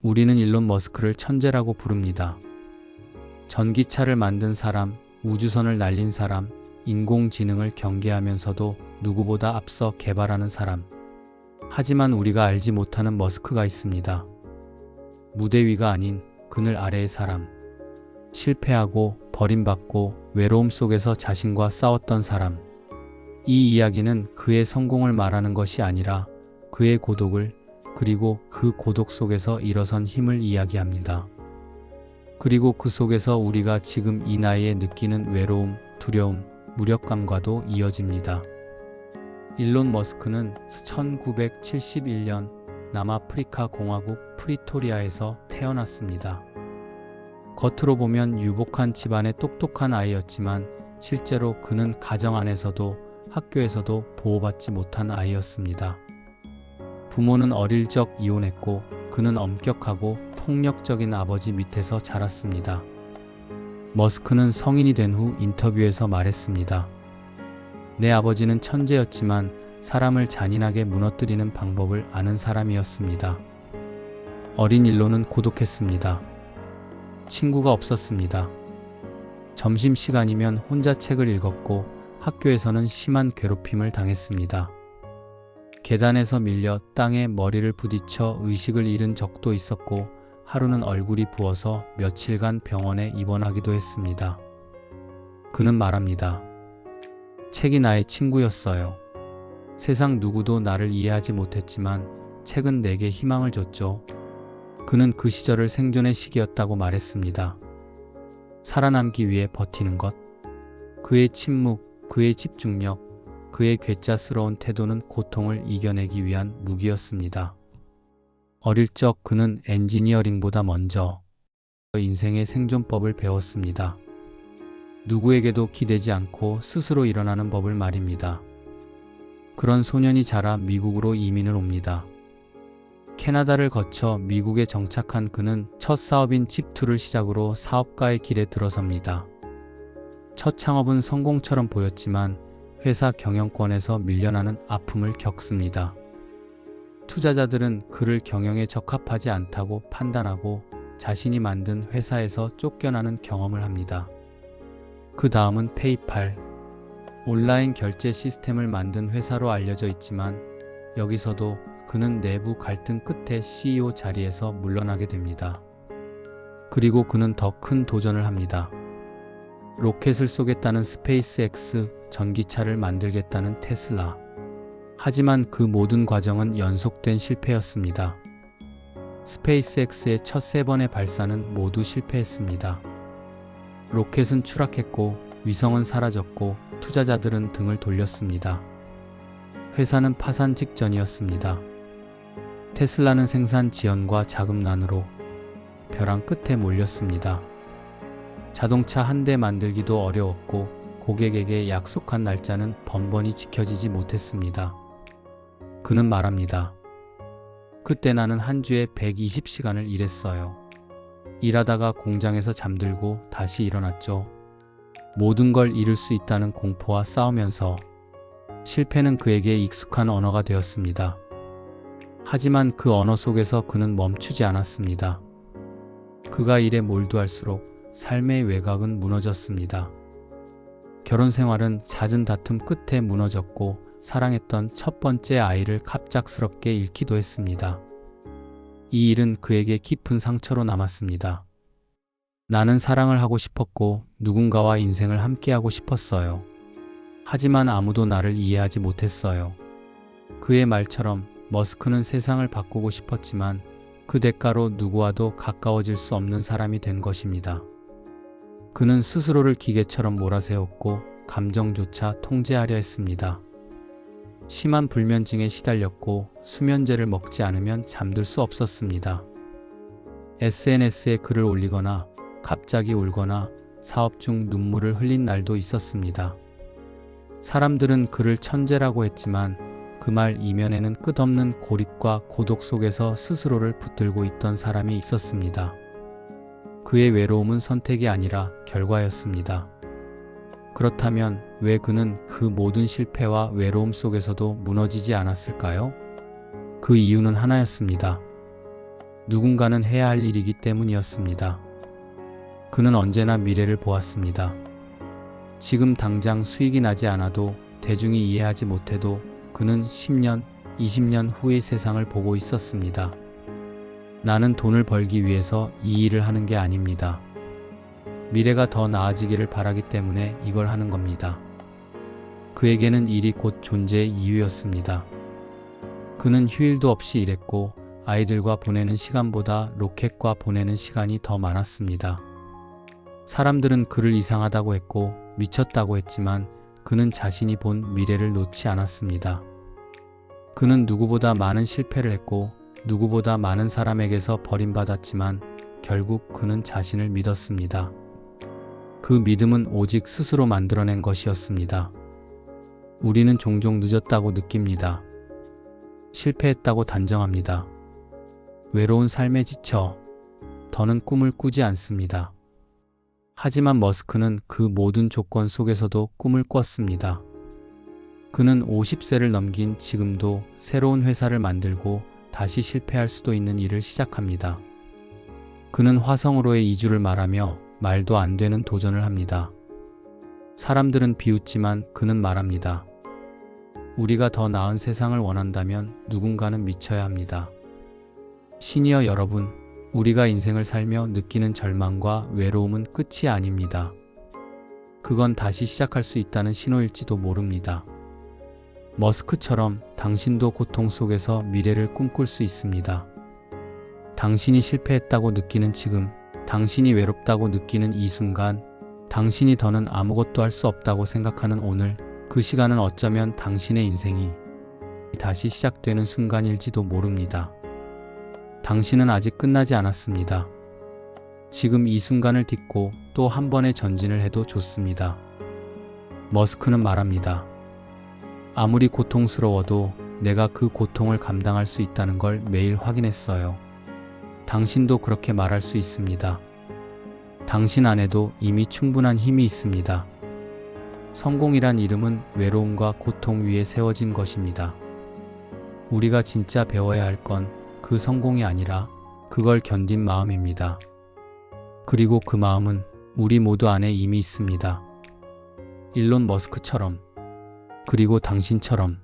우리는 일론 머스크를 천재라고 부릅니다. 전기차를 만든 사람, 우주선을 날린 사람, 인공지능을 경계하면서도 누구보다 앞서 개발하는 사람. 하지만 우리가 알지 못하는 머스크가 있습니다. 무대 위가 아닌 그늘 아래의 사람. 실패하고 버림받고 외로움 속에서 자신과 싸웠던 사람. 이 이야기는 그의 성공을 말하는 것이 아니라 그의 고독을, 그리고 그 고독 속에서 일어선 힘을 이야기합니다. 그리고 그 속에서 우리가 지금 이 나이에 느끼는 외로움, 두려움, 무력감과도 이어집니다. 일론 머스크는 1971년 남아프리카 공화국 프리토리아에서 태어났습니다. 겉으로 보면 유복한 집안의 똑똑한 아이였지만 실제로 그는 가정 안에서도 학교에서도 보호받지 못한 아이였습니다. 부모는 어릴 적 이혼했고 그는 엄격하고 폭력적인 아버지 밑에서 자랐습니다. 머스크는 성인이 된 후 인터뷰에서 말했습니다. 내 아버지는 천재였지만 사람을 잔인하게 무너뜨리는 방법을 아는 사람이었습니다. 어린 일론은 고독했습니다. 친구가 없었습니다. 점심시간이면 혼자 책을 읽었고 학교에서는 심한 괴롭힘을 당했습니다. 계단에서 밀려 땅에 머리를 부딪혀 의식을 잃은 적도 있었고 하루는 얼굴이 부어서 며칠간 병원에 입원하기도 했습니다. 그는 말합니다. 책이 나의 친구였어요. 세상 누구도 나를 이해하지 못했지만 책은 내게 희망을 줬죠. 그는 그 시절을 생존의 시기였다고 말했습니다. 살아남기 위해 버티는 것. 그의 침묵, 그의 집중력, 그의 괴짜스러운 태도는 고통을 이겨내기 위한 무기였습니다. 어릴 적 그는 엔지니어링보다 먼저 인생의 생존법을 배웠습니다. 누구에게도 기대지 않고 스스로 일어나는 법을 말입니다. 그런 소년이 자라 미국으로 이민을 옵니다. 캐나다를 거쳐 미국에 정착한 그는 첫 사업인 칩2를 시작으로 사업가의 길에 들어섭니다. 첫 창업은 성공처럼 보였지만 회사 경영권에서 밀려나는 아픔을 겪습니다. 투자자들은 그를 경영에 적합하지 않다고 판단하고 자신이 만든 회사에서 쫓겨나는 경험을 합니다. 그 다음은 페이팔, 온라인 결제 시스템을 만든 회사로 알려져 있지만 여기서도 그는 내부 갈등 끝에 CEO 자리에서 물러나게 됩니다. 그리고 그는 더 큰 도전을 합니다. 로켓을 쏘겠다는 스페이스X, 전기차를 만들겠다는 테슬라. 하지만 그 모든 과정은 연속된 실패였습니다. 스페이스X의 첫 3번의 발사는 모두 실패했습니다. 로켓은 추락했고 위성은 사라졌고 투자자들은 등을 돌렸습니다. 회사는 파산 직전이었습니다. 테슬라는 생산 지연과 자금난으로 벼랑 끝에 몰렸습니다. 자동차 한 대 만들기도 어려웠고 고객에게 약속한 날짜는 번번이 지켜지지 못했습니다. 그는 말합니다. 그때 나는 한 주에 120시간을 일했어요. 일하다가 공장에서 잠들고 다시 일어났죠. 모든 걸 잃을 수 있다는 공포와 싸우면서 실패는 그에게 익숙한 언어가 되었습니다. 하지만 그 언어 속에서 그는 멈추지 않았습니다. 그가 일에 몰두할수록 삶의 외곽은 무너졌습니다. 결혼 생활은 잦은 다툼 끝에 무너졌고 사랑했던 첫 번째 아이를 갑작스럽게 잃기도 했습니다. 이 일은 그에게 깊은 상처로 남았습니다. 나는 사랑을 하고 싶었고 누군가와 인생을 함께하고 싶었어요. 하지만 아무도 나를 이해하지 못했어요. 그의 말처럼 머스크는 세상을 바꾸고 싶었지만 그 대가로 누구와도 가까워질 수 없는 사람이 된 것입니다. 그는 스스로를 기계처럼 몰아세웠고 감정조차 통제하려 했습니다. 심한 불면증에 시달렸고 수면제를 먹지 않으면 잠들 수 없었습니다. SNS에 글을 올리거나 갑자기 울거나 사업 중 눈물을 흘린 날도 있었습니다. 사람들은 그를 천재라고 했지만 그 말 이면에는 끝없는 고립과 고독 속에서 스스로를 붙들고 있던 사람이 있었습니다. 그의 외로움은 선택이 아니라 결과였습니다. 그렇다면 왜 그는 그 모든 실패와 외로움 속에서도 무너지지 않았을까요? 그 이유는 하나였습니다. 누군가는 해야 할 일이기 때문이었습니다. 그는 언제나 미래를 보았습니다. 지금 당장 수익이 나지 않아도 대중이 이해하지 못해도 그는 10년, 20년 후의 세상을 보고 있었습니다. 나는 돈을 벌기 위해서 이 일을 하는 게 아닙니다. 미래가 더 나아지기를 바라기 때문에 이걸 하는 겁니다. 그에게는 일이 곧 존재의 이유였습니다. 그는 휴일도 없이 일했고 아이들과 보내는 시간보다 로켓과 보내는 시간이 더 많았습니다. 사람들은 그를 이상하다고 했고 미쳤다고 했지만 그는 자신이 본 미래를 놓지 않았습니다. 그는 누구보다 많은 실패를 했고 누구보다 많은 사람에게서 버림받았지만 결국 그는 자신을 믿었습니다. 그 믿음은 오직 스스로 만들어낸 것이었습니다. 우리는 종종 늦었다고 느낍니다. 실패했다고 단정합니다. 외로운 삶에 지쳐 더는 꿈을 꾸지 않습니다. 하지만 머스크는 그 모든 조건 속에서도 꿈을 꿨습니다. 그는 50세를 넘긴 지금도 새로운 회사를 만들고 다시 실패할 수도 있는 일을 시작합니다. 그는 화성으로의 이주를 말하며 말도 안 되는 도전을 합니다. 사람들은 비웃지만 그는 말합니다. 우리가 더 나은 세상을 원한다면 누군가는 미쳐야 합니다. 시니어 여러분, 우리가 인생을 살며 느끼는 절망과 외로움은 끝이 아닙니다. 그건 다시 시작할 수 있다는 신호일지도 모릅니다. 머스크처럼 당신도 고통 속에서 미래를 꿈꿀 수 있습니다. 당신이 실패했다고 느끼는 지금, 당신이 외롭다고 느끼는 이 순간, 당신이 더는 아무것도 할 수 없다고 생각하는 오늘, 그 시간은 어쩌면 당신의 인생이 다시 시작되는 순간일지도 모릅니다. 당신은 아직 끝나지 않았습니다. 지금 이 순간을 딛고 또 한 번의 전진을 해도 좋습니다. 머스크는 말합니다. 아무리 고통스러워도 내가 그 고통을 감당할 수 있다는 걸 매일 확인했어요. 당신도 그렇게 말할 수 있습니다. 당신 안에도 이미 충분한 힘이 있습니다. 성공이란 이름은 외로움과 고통 위에 세워진 것입니다. 우리가 진짜 배워야 할 건 그 성공이 아니라 그걸 견딘 마음입니다. 그리고 그 마음은 우리 모두 안에 이미 있습니다. 일론 머스크처럼, 그리고 당신처럼